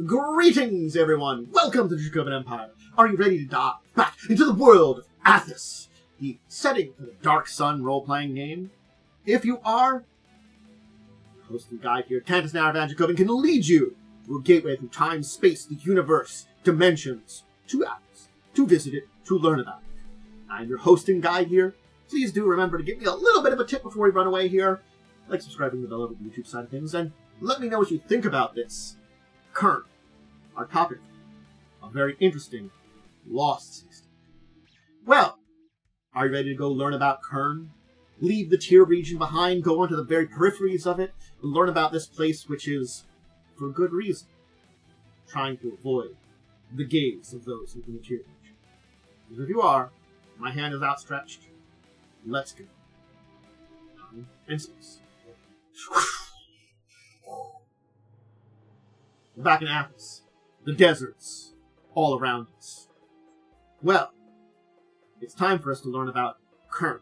Greetings, everyone! Welcome to the Dracovin Empire! Are you ready to dive back into the world of Athas, the setting for the Dark Sun role-playing game? If you are, the host and guide here, Athas and Campaign, can lead you through a gateway through time, space, the universe, dimensions, to Athas, to visit it, to learn about it. I'm your host and guide here. Please do remember to give me a little bit of a tip before we run away here, like subscribing to the bell over the YouTube side of things, and let me know what you think about this. Kurn, our topic, a very interesting lost system. Well, are you ready to go learn about Kurn? Leave the tier region behind, go onto the very peripheries of it, and learn about this place which is, for good reason, trying to avoid the gaze of those within the tier region. And if you are, my hand is outstretched. Let's go. Time and space. We're back in Athas. The deserts all around us. Well, it's time for us to learn about Kurn.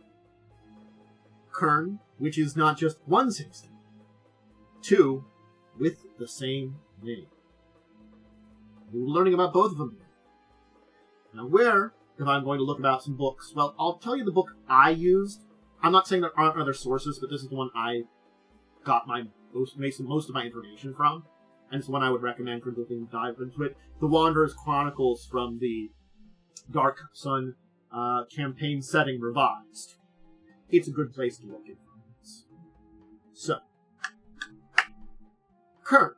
Kurn, which is not just one city-state, two with the same name. We're learning about both of them here. Now where, if I'm going to look about some books, well, I'll tell you the book I used. I'm not saying there aren't other sources, but this is the one I got most of my information from. And it's one I would recommend for looking dive into it. The Wanderer's Chronicles from the Dark Sun campaign setting revised. It's a good place to look in. So, Kurn.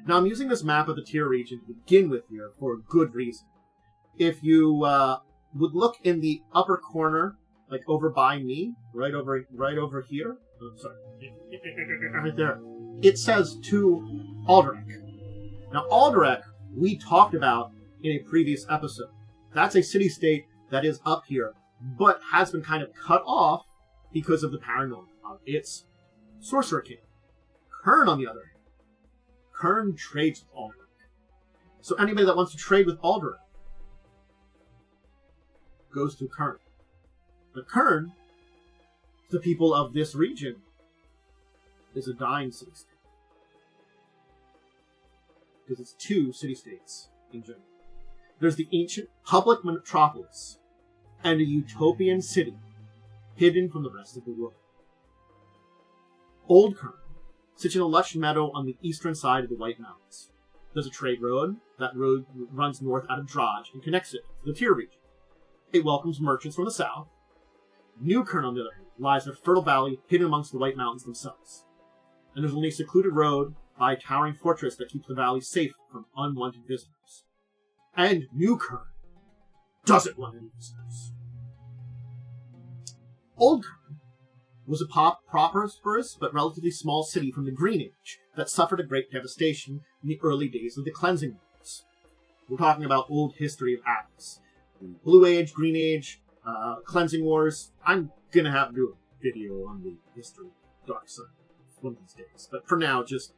Now I'm using this map of the tier region to begin with here for a good reason. If you would look in the upper corner, like over by me, right over here. Oh, sorry, right there. It says to Olirant. Now, Olirant, we talked about in a previous episode. That's a city-state that is up here, but has been kind of cut off because of the paranoia of its Sorcerer King. Kurn, on the other hand, Kurn trades with Olirant. So anybody that wants to trade with Olirant goes to Kurn. The Kurn, the people of this region, is a dying city-state. Because it's two city-states in general. There's the ancient public metropolis and a utopian city hidden from the rest of the world. Old Kurn sits in a lush meadow on the eastern side of the White Mountains. There's a trade road. That road runs north out of Draj and connects it to the Tier region. It welcomes merchants from the south. New Kurn, on the other hand, lies in a fertile valley hidden amongst the White Mountains themselves. And there's only a secluded road by a towering fortress that keeps the valley safe from unwanted visitors. And New Kurn doesn't want any visitors. Old Kurn was a prosperous but relatively small city from the Green Age that suffered a great devastation in the early days of the Cleansing Wars. We're talking about old history of Athas. Blue Age, Green Age, Cleansing Wars. I'm gonna have to do a video on the history of Dark Sun one of these days. But for now, just,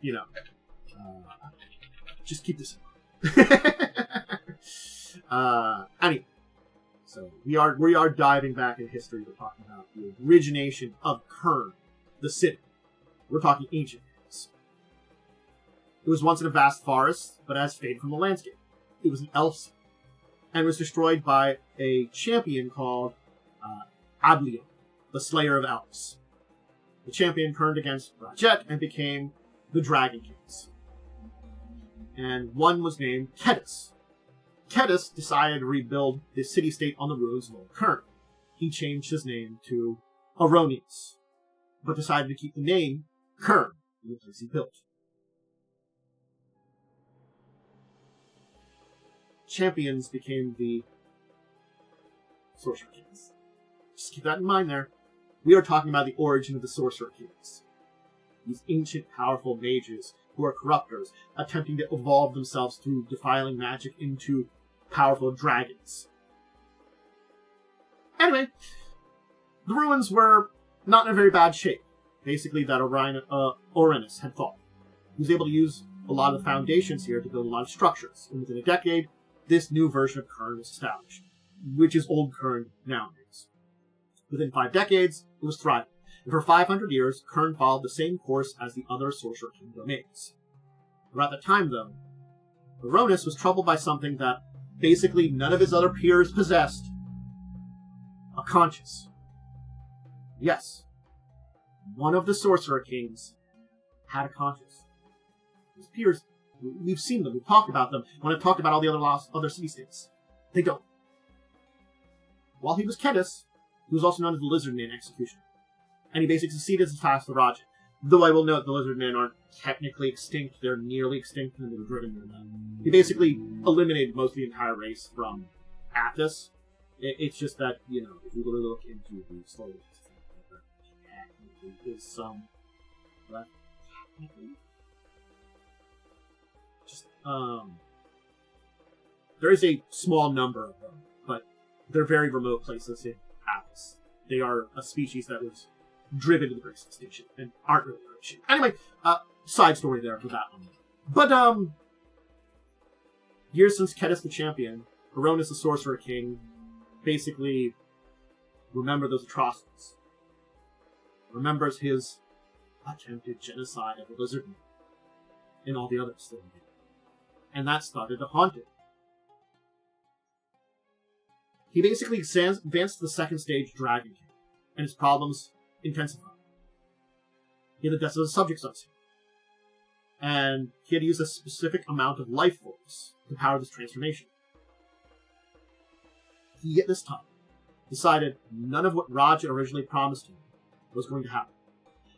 just keep this in mind. Anyway, so we are diving back in history. We're talking about the origination of Kurn, the city. We're talking ancient days. It was once in a vast forest, but has faded from the landscape. It was an elf city, and was destroyed by a champion called Ablion, the Slayer of Elves. The champion turned against Rajet and became the Dragon Kings. And one was named Kedis. Kedis decided to rebuild the city-state on the ruins of Old Kurn. He changed his name to Oronis, but decided to keep the name Kurn in the place he built. Champions became the Sorcerer Kings. Just keep that in mind there. We are talking about the origin of the Sorcerer Kings. These ancient, powerful mages who are corruptors, attempting to evolve themselves through defiling magic into powerful dragons. Anyway, the ruins were not in a very bad shape. Basically, that Oronis had thought. He was able to use a lot of the foundations here to build a lot of structures. And within a decade, this new version of Kurn was established, which is Old Kurn nowadays. Within 5 decades, it was thriving, and for 500 years, Kurn followed the same course as the other Sorcerer King domains. Around that time, though, Oronis was troubled by something that basically none of his other peers possessed. A conscience. Yes. One of the Sorcerer Kings had a conscience. His peers, we've seen them, we've talked about them when I've talked about all the other city-states. They don't. While he was Kedis, he was also known as the Lizard Man Executioner. And he basically succeeded his task to Raja. Though I will note the Lizard Men aren't technically extinct, they're nearly extinct, and they were driven near them. He basically eliminated most of the entire race from Athas. It's just that, you know, if you really look into the story, there is some left. Just, there is a small number of them, but they're very remote places in Athas. They are a species that was driven to the Great Extinction and aren't really shit. Anyway, side story there for that one. But, years since Kedis the Champion, Oronis the Sorcerer King basically remembered those atrocities. Remembers his attempted genocide of the Lizard Men and all the others that he did. And that started to haunt him. He basically advanced to the second stage Dragon King, and his problems intensified. He had the deaths of his subjects on him. And he had to use a specific amount of life force to power this transformation. He, at this time, decided none of what Raj originally promised him was going to happen.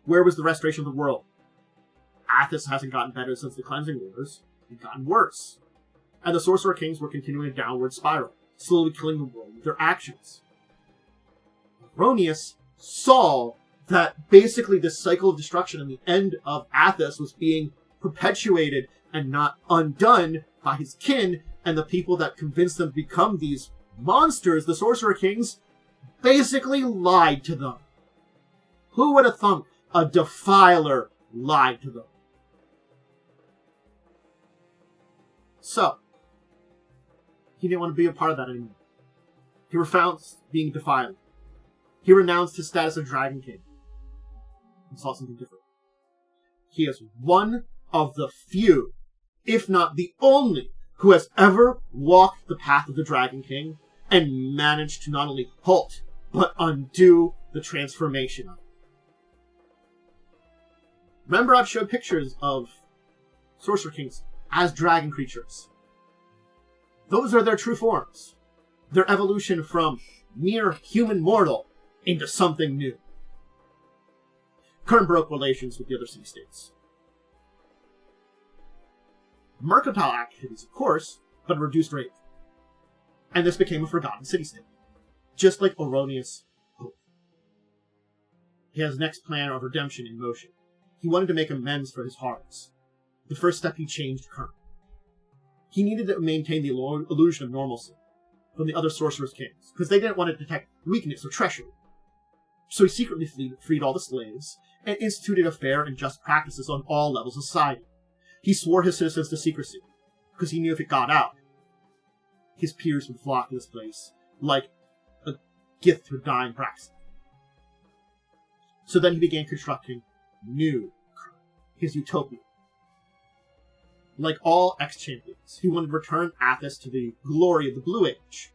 Where was the restoration of the world? Athas hasn't gotten better since the Cleansing Wars. It had gotten worse. And the Sorcerer Kings were continuing a downward spiral, slowly killing the world with their actions. Oronis saw that basically this cycle of destruction and the end of Athas was being perpetuated and not undone by his kin and the people that convinced them to become these monsters, the Sorcerer Kings, basically lied to them. Who would have thunk a defiler lied to them? So, he didn't want to be a part of that anymore. He renounced being a defiler. He renounced his status of Dragon King and saw something different. He is one of the few, if not the only, who has ever walked the path of the Dragon King and managed to not only halt, but undo the transformation of it. Remember, I've showed pictures of Sorcerer Kings as dragon creatures. Those are their true forms. Their evolution from mere human mortal into something new. Kurn broke relations with the other city-states. Mercantile activities, of course, but reduced rate. And this became a forgotten city-state. Just like Oronis hoped. He has next plan of redemption in motion. He wanted to make amends for his hearts. The first step, he changed Kurn. He needed to maintain the illusion of normalcy from the other Sorcerer's Kings, because they didn't want to detect weakness or treachery. So he secretly freed all the slaves, and instituted a fair and just practices on all levels of society. He swore his citizens to secrecy, because he knew if it got out, his peers would flock to this place like a gift to a dying Braxton. So then he began constructing new Kurn, his utopia. Like all ex-champions, he wanted to return Athas to the glory of the Blue Age.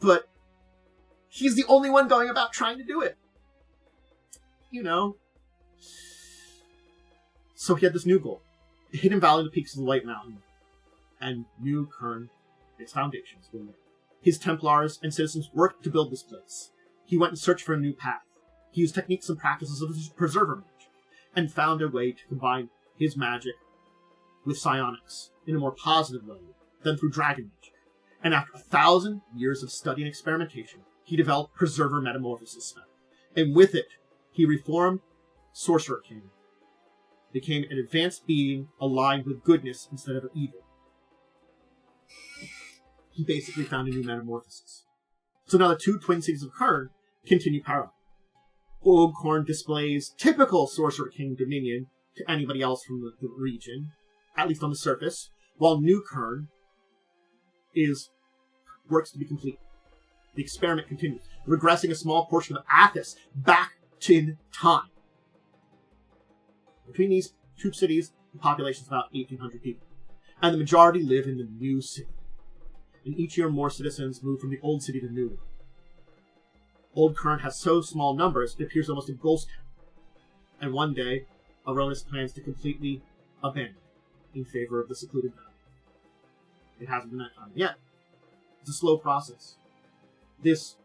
But he's the only one going about trying to do it. You know. So he had this new goal. The hidden valley of the peaks of the White Mountain. And new Kurn, its foundations were there. His Templars and citizens worked to build this place. He went in search for a new path. He used techniques and practices of his Preserver magic, and found a way to combine his magic with psionics in a more positive way than through dragon magic. And after 1,000 years of study and experimentation, he developed Preserver Metamorphosis spell. And with it, he reformed Sorcerer King, became an advanced being aligned with goodness instead of evil. He basically found a new metamorphosis. So now the two twin cities of Kurn continue parallel. Old Kurn displays typical Sorcerer King dominion to anybody else from the region, at least on the surface, while New Kurn works to be complete. The experiment continues, regressing a small portion of Athas back in time. Between these two cities, The population is about 1,800 people. And the majority live in the new city. And each year more citizens move from the old city to the new one. Old Kurn has so small numbers, it appears almost a ghost town. And one day, Oronis plans to completely abandon it in favor of the secluded valley. It hasn't been that time yet. It's a slow process. This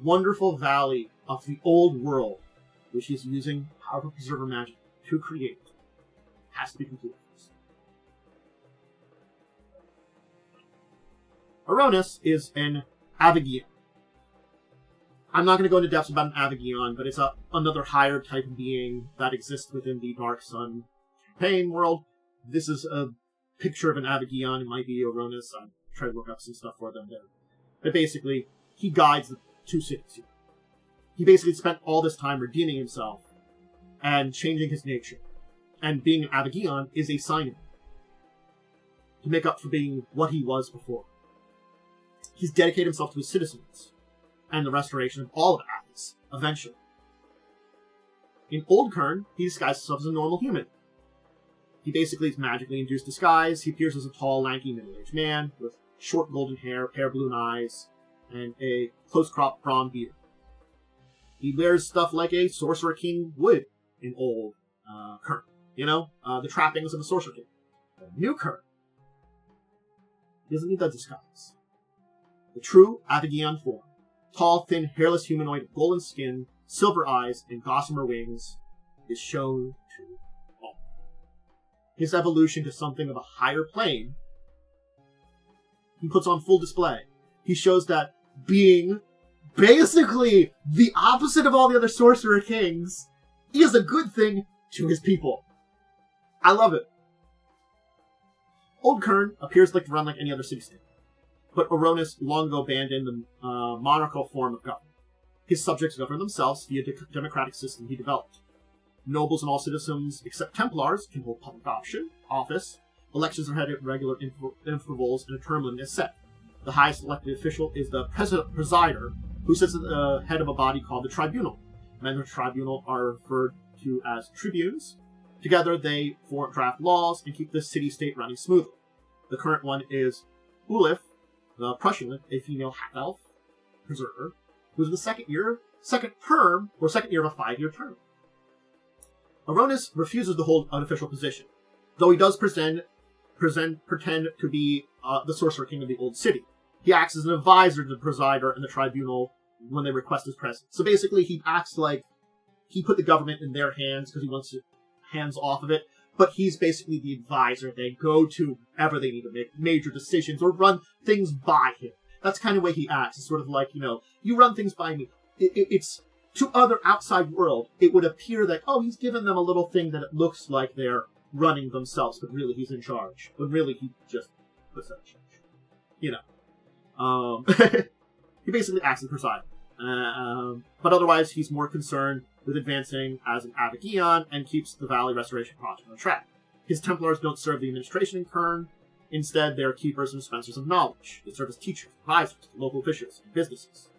wonderful valley of the old world, which he's using powerful preserver magic to create, has to be completed first. Oronis is an Avagian. I'm not going to go into depth about an Avagian, but it's another higher type of being that exists within the Dark Sun campaign world. This is a picture of an Avagian. It might be Oronis. I tried to look up some stuff for them there. But basically, he guides the two cities here. He basically spent all this time redeeming himself and changing his nature. And being an Avagian is a sign of him, to make up for being what he was before. He's dedicated himself to his citizens and the restoration of all of Athas, eventually. In Old Kurn, he disguises himself as a normal human. He basically is magically induced disguise. He appears as a tall, lanky, middle-aged man with short golden hair, pale blue eyes, and a close-cropped brown beard. He wears stuff like a Sorcerer King would in Old Kurn. You know, the trappings of a Sorcerer King. New Kurn, he doesn't need that disguise. The true Avagian form. Tall, thin, hairless humanoid with golden skin, silver eyes, and gossamer wings is shown to all. His evolution to something of a higher plane he puts on full display. He shows that being basically the opposite of all the other Sorcerer Kings, he is a good thing to his people. I love it. Old Kurn appears to run like any other city-state, but Oronis long ago abandoned the monarchical form of government. His subjects govern themselves via the democratic system he developed. Nobles and all citizens, except Templars, can hold public office. Elections are held at regular intervals, and a term limit is set. The highest elected official is the presider, who sits at the head of a body called the Tribunal. Members of the Tribunal are referred to as tribunes. Together, they draft laws and keep the city-state running smoothly. The current one is Ulif, the Prussian, a female half-elf preserver, who's in the second year of a 5-year term. Oronis refuses to hold an official position, though he does pretend to be the Sorcerer King of the Old City. He acts as an advisor to the presider and the tribunal when they request his presence. So basically, he acts like he put the government in their hands because he wants to hands off of it, but he's basically the advisor they go to whenever they need to make major decisions or run things by him. That's kind of the way he acts. It's sort of like, you run things by me. It's to other outside world, it would appear that, he's given them a little thing that it looks like they're running themselves, but really he's in charge. But really he just puts that in charge. He basically acts as presider. But otherwise, he's more concerned with advancing as an Avagian and keeps the Valley Restoration Project on track. His Templars don't serve the administration in Kurn. Instead, they are keepers and dispensers of knowledge. They serve as teachers, advisors, local officials, and businesses.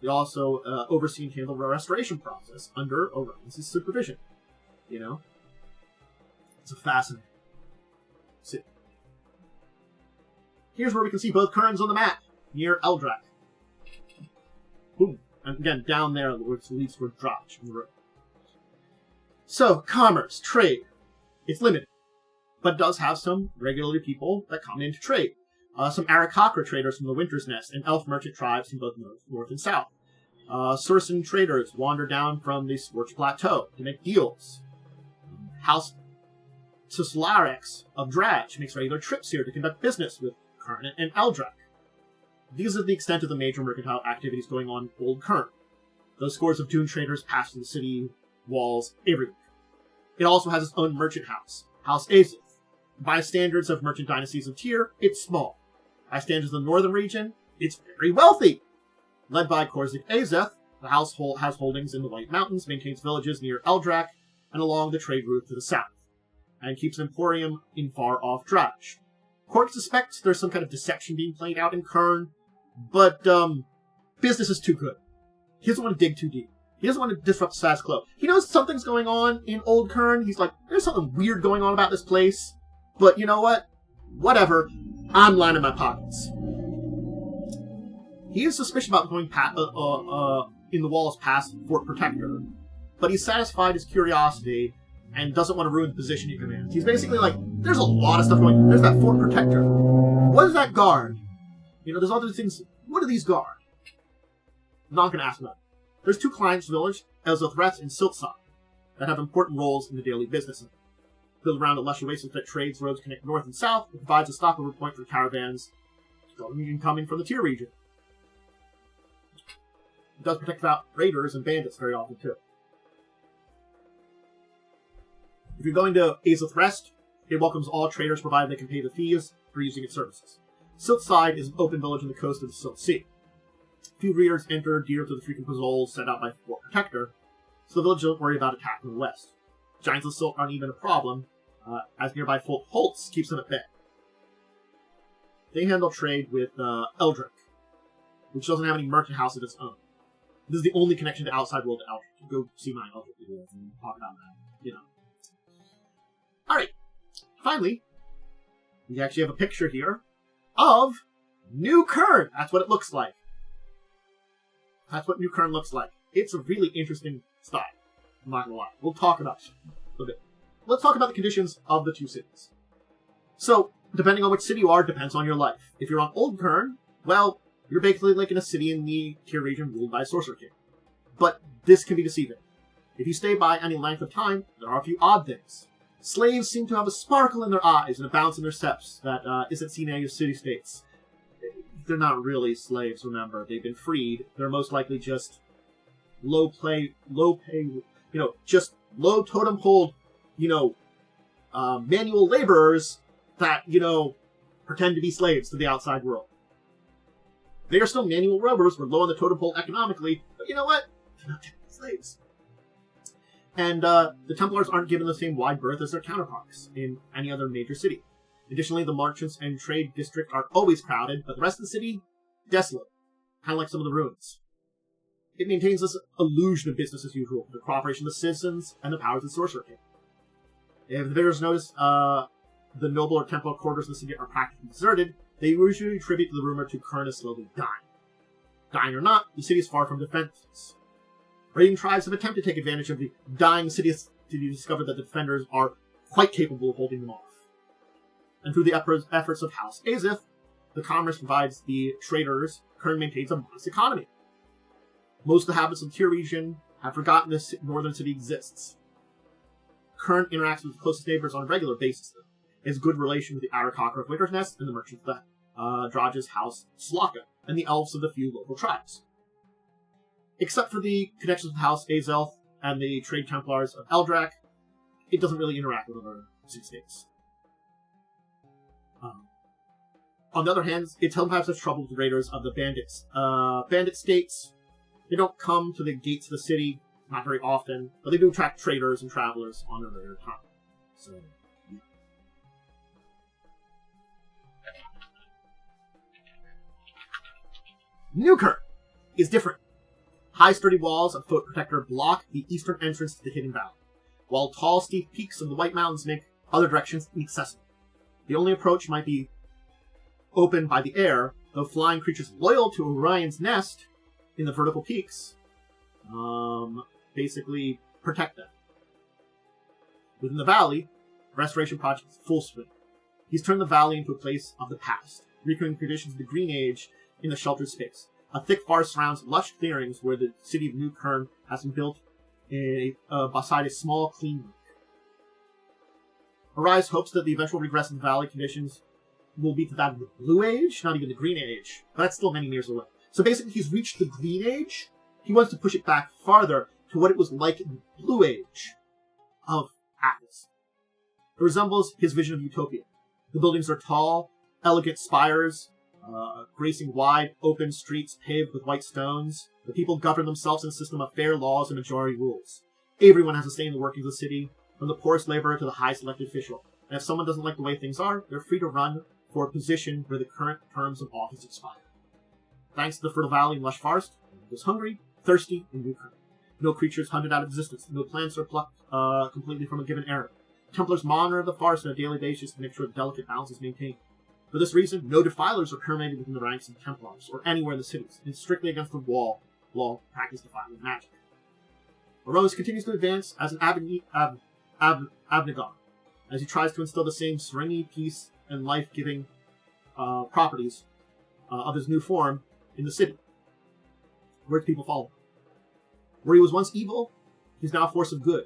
They also oversee and handle the restoration process under Oronis' supervision. It's a fascinating city. Here's where we can see both Kurns on the map, near Eldrak. Boom. And again, down there, which leads toward Drach from the road. So, commerce, trade. It's limited, but does have some regular people that come in to trade. Some Arakakra traders from the Winter's Nest and elf merchant tribes from both north and south. Sursan traders wander down from the Scorched Plateau to make deals. House Tuslarex of Drach makes regular trips here to conduct business with Kurn and Eldrak. These are the extent of the major mercantile activities going on in Old Kurn. Those scores of dune traders pass through the city walls every week. It also has its own merchant house, House Azith. By standards of merchant dynasties of Tyr, it's small. By standards of the northern region, it's very wealthy. Led by Korzik Azeth, the house has holdings in the White Mountains, maintains villages near Eldrak and along the trade route to the south, and keeps an emporium in far-off Drach. Kork suspects there's some kind of deception being played out in Kurn, but business is too good. He doesn't want to dig too deep. He doesn't want to disrupt the status quo. He knows something's going on in Old Kurn. He's like, there's something weird going on about this place. But you know what? Whatever. I'm lining my pockets. He is suspicious about going in the walls past Fort Protector, but he's satisfied his curiosity and doesn't want to ruin the position he commands. He's basically like, there's a lot of stuff going on. There's that Fort Protector. What does that guard? You know, there's other things. What do these guard? I'm not going to ask about it. There's 2 clients village, Elzothret and Siltside, that have important roles in the daily business. Built around a lush oasis that trades roads connect north and south, it provides a stopover point for caravans going and coming from the Tier region. It does protect out raiders and bandits very often, too. If you're going to Elzothret, it welcomes all traders provided they can pay the fees for using its services. Siltside is an open village on the coast of the Silt Sea. Few readers enter dear to the frequent patrols set out by Fort Protector, so the village don't worry about attack from the west. Giants of silt aren't even a problem, as nearby Fort Holtz keeps them at bay. They handle trade with Eldrick, which doesn't have any merchant house of its own. This is the only connection to outside world to Eldrick. Go see my Eldrick videos and talk about that, you know. Alright, finally, we actually have a picture here of New Kurn. That's what it looks like. That's what New Kurn looks like. It's a really interesting style. I'm not gonna lie. We'll talk about it a little bit. Let's talk about the conditions of the 2 cities. So, depending on which city you are, depends on your life. If you're on Old Kurn, well, you're basically like in a city in the Tier region ruled by a Sorcerer King. But this can be deceiving. If you stay by any length of time, there are a few odd things. Slaves seem to have a sparkle in their eyes and a bounce in their steps that isn't seen in any city-states. They're not really slaves, remember. They've been freed. They're most likely just low pay, just low totem pole, manual laborers that, pretend to be slaves to the outside world. They are still manual laborers. We're low on the totem pole economically, but you know what? They're not technically slaves. And the Templars aren't given the same wide berth as their counterparts in any other major city. Additionally, the merchants and trade district are always crowded, but the rest of the city, desolate, kind of like some of the ruins. It maintains this illusion of business as usual, the cooperation of the citizens and the powers of the Sorcerer King. If the visitors notice the noble or Templar quarters of the city are practically deserted, they usually attribute the rumor to Kurn is slowly dying. Dying or not, the city is far from defenseless. Raiding tribes have attempted to take advantage of the dying city to discover that the defenders are quite capable of holding them off. And through the efforts of House Azith, the commerce provides the traders, Kurn maintains a modest economy. Most of the habitants of the Tier region have forgotten this northern city exists. Kurn interacts with the closest neighbors on a regular basis, though. It has good relation with the outer cocker of Wicker's Nest and the merchants of the Draj's house Slaka, and the elves of the few local tribes. Except for the connections with House Azelth and the trade Templars of Eldrak, it doesn't really interact with other city-states. On the other hand, it sometimes has trouble with the raiders of the bandits. Bandit states, they don't come to the gates of the city, not very often, but they do attract traders and travelers on their rare time. So, yeah. New Kurn is different. High sturdy walls of Fort Protector block the eastern entrance to the hidden valley, while tall steep peaks of the White Mountains make other directions inaccessible. The only approach might be opened by the air, though flying creatures loyal to Orion's nest in the vertical peaks basically protect them. Within the valley, Restoration Project is full swing. He's turned the valley into a place of the past, recreating traditions of the Green Age in the sheltered space. A thick forest surrounds lush clearings where the city of New Kurn has been built beside a small, clean lake. Arise hopes that the eventual regress of the valley conditions will be to that of the Blue Age, not even the Green Age, but that's still many years away. So basically, he's reached the Green Age. He wants to push it back farther to what it was like in the Blue Age of Athas. It resembles his vision of utopia. The buildings are tall, elegant spires, gracing wide, open streets paved with white stones. The people govern themselves in a system of fair laws and majority rules. Everyone has a say in the workings of the city, from the poorest laborer to the highest elected official. And if someone doesn't like the way things are, they're free to run for a position where the current terms of office expire. Thanks to the fertile valley and lush forest, everyone goes hungry, thirsty, and New Kurn. No creatures hunted out of existence. No plants are plucked completely from a given area. Templars monitor the forest on a daily basis to make sure the delicate balance is maintained. For this reason, no defilers are permitted within the ranks of Templars, or anywhere in the cities, and strictly against the law practice defiling magic. Oronis continues to advance as an abnegar, as he tries to instill the same serenity, peace, and life-giving properties of his new form in the city, where people follow him. Where he was once evil, he's now a force of good.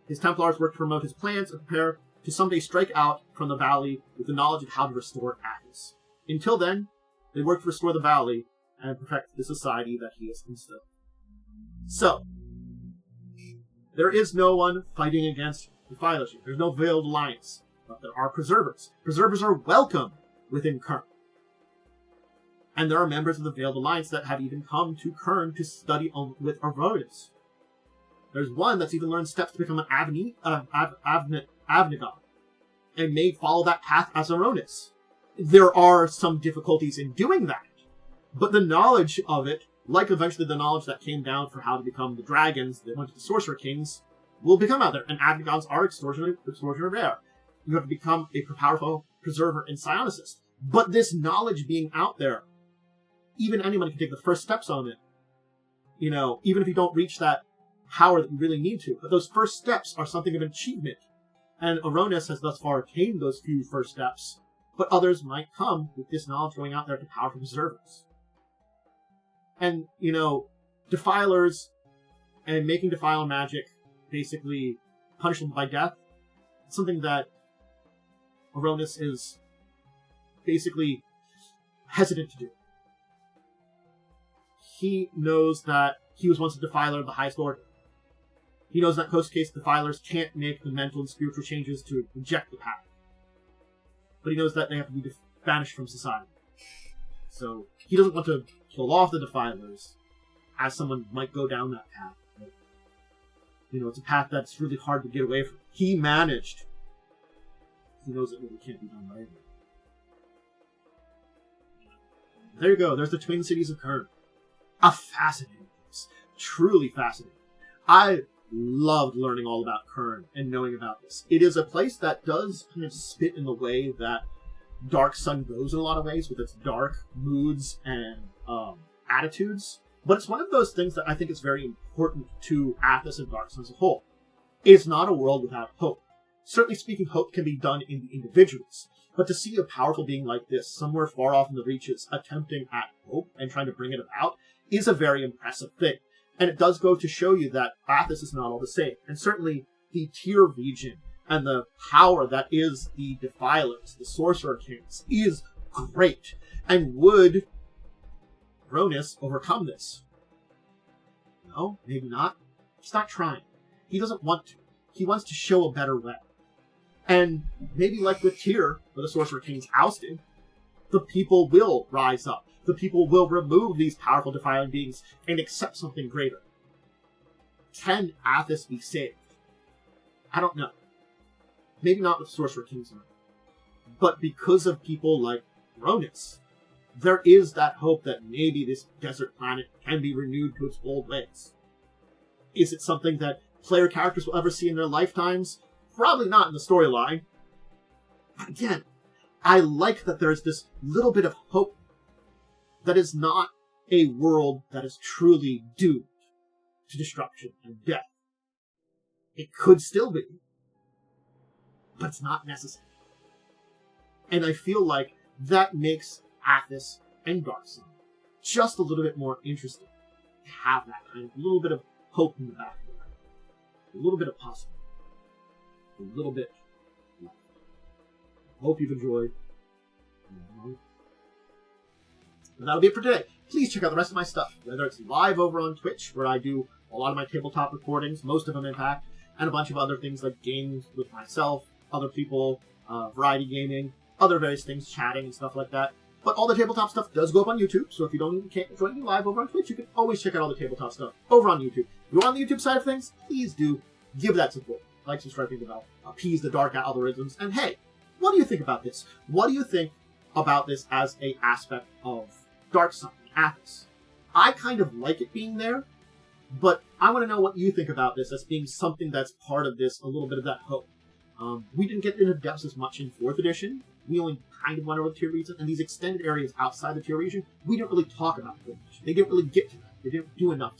His Templars work to promote his plans and prepare to someday strike out from the valley with the knowledge of how to restore Athas. Until then, they work to restore the valley and perfect the society that he has instilled. So, there is no one fighting against defilers here. There's no veiled alliance, but there are preservers. Preservers are welcome within Kurn. And there are members of the Veiled Alliance that have even come to Kurn to study with Oronis. There's one that's even learned steps to become an abnegar, and may follow that path as Oronis. There are some difficulties in doing that, but the knowledge of it, like eventually the knowledge that came down for how to become the dragons that went to the Sorcerer Kings, will become out there, and abnegars are extraordinarily rare. You have to become a powerful preserver and psionicist. But this knowledge being out there, even anyone can take the first steps on it. You know, even if you don't reach that power that you really need to. But those first steps are something of an achievement. And Oronis has thus far attained those few first steps. But others might come with this knowledge going out there to powerful preservers. And, you know, defilers and making defile magic basically punishable by death. It's something that Oronis is basically hesitant to do. He knows that he was once a defiler of the highest order. He knows that post-case defilers can't make the mental and spiritual changes to reject the path. But he knows that they have to be banished from society. So he doesn't want to kill off the defilers, as someone might go down that path. But, you know, it's a path that's really hard to get away from. He managed. He knows it really can't be done right. There you go. There's the Twin Cities of Kurn. A fascinating place. Truly fascinating. I loved learning all about Kurn and knowing about this. It is a place that does kind of spit in the way that Dark Sun goes in a lot of ways, with its dark moods and attitudes. But it's one of those things that I think is very important to Athas and Dark Sun as a whole. It's not a world without hope. Certainly speaking, hope can be done in the individuals. But to see a powerful being like this, somewhere far off in the reaches, attempting at hope and trying to bring it about, is a very impressive thing. And it does go to show you that Athas is not all the same. And certainly the tier region and the power that is the Defilers, the Sorcerer Kings, is great. And would Oronis overcome this? No, maybe not. He's not trying. He doesn't want to. He wants to show a better way. And maybe like with Tyr, where the Sorcerer Kings ousted, the people will rise up. The people will remove these powerful defiling beings and accept something greater. Can Athas be saved? I don't know. Maybe not with Sorcerer Kings, but because of people like Oronis, there is that hope that maybe this desert planet can be renewed to its old ways. Is it something that player characters will ever see in their lifetimes? Probably not in the storyline. But again, I like that there's this little bit of hope that is not a world that is truly doomed to destruction and death. It could still be, but it's not necessary. And I feel like that makes Athas and Dark Sun just a little bit more interesting to have that kind of little bit of hope in the back of it. A little bit of possibility. A little bit of life. Hope you've enjoyed. And that'll be it for today. Please check out the rest of my stuff, whether it's live over on Twitch, where I do a lot of my tabletop recordings, most of them in fact, and a bunch of other things like games with myself, other people, variety gaming, other various things, chatting and stuff like that. But all the tabletop stuff does go up on YouTube, so if you can't join me live over on Twitch, you can always check out all the tabletop stuff over on YouTube. If you're on the YouTube side of things, please do give that support. Like, subscribe, think about, appease the dark algorithms, and hey, what do you think about this? What do you think about this as a aspect of Dark Sun, Athas? I kind of like it being there, but I want to know what you think about this as being something that's part of this, a little bit of that hope. We didn't get into depths as much in 4th edition. We only kind of went over the tier region, and these extended areas outside the tier region, we didn't really talk about the 4th edition. They didn't really get to that. They didn't do enough.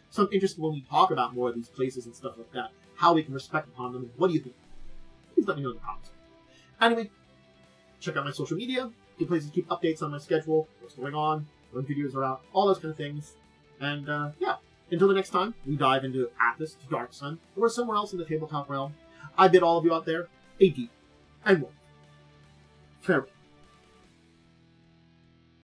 So I'm interested when we talk about more of these places and stuff like that, how we can respect upon them, and what do you think? Please let me know in the comments. Anyway, check out my social media, good places to keep updates on my schedule, what's going on, when videos are out, all those kind of things. And yeah, until the next time, we dive into Athas to Dark Sun, or somewhere else in the tabletop realm, I bid all of you out there a deep and warm farewell.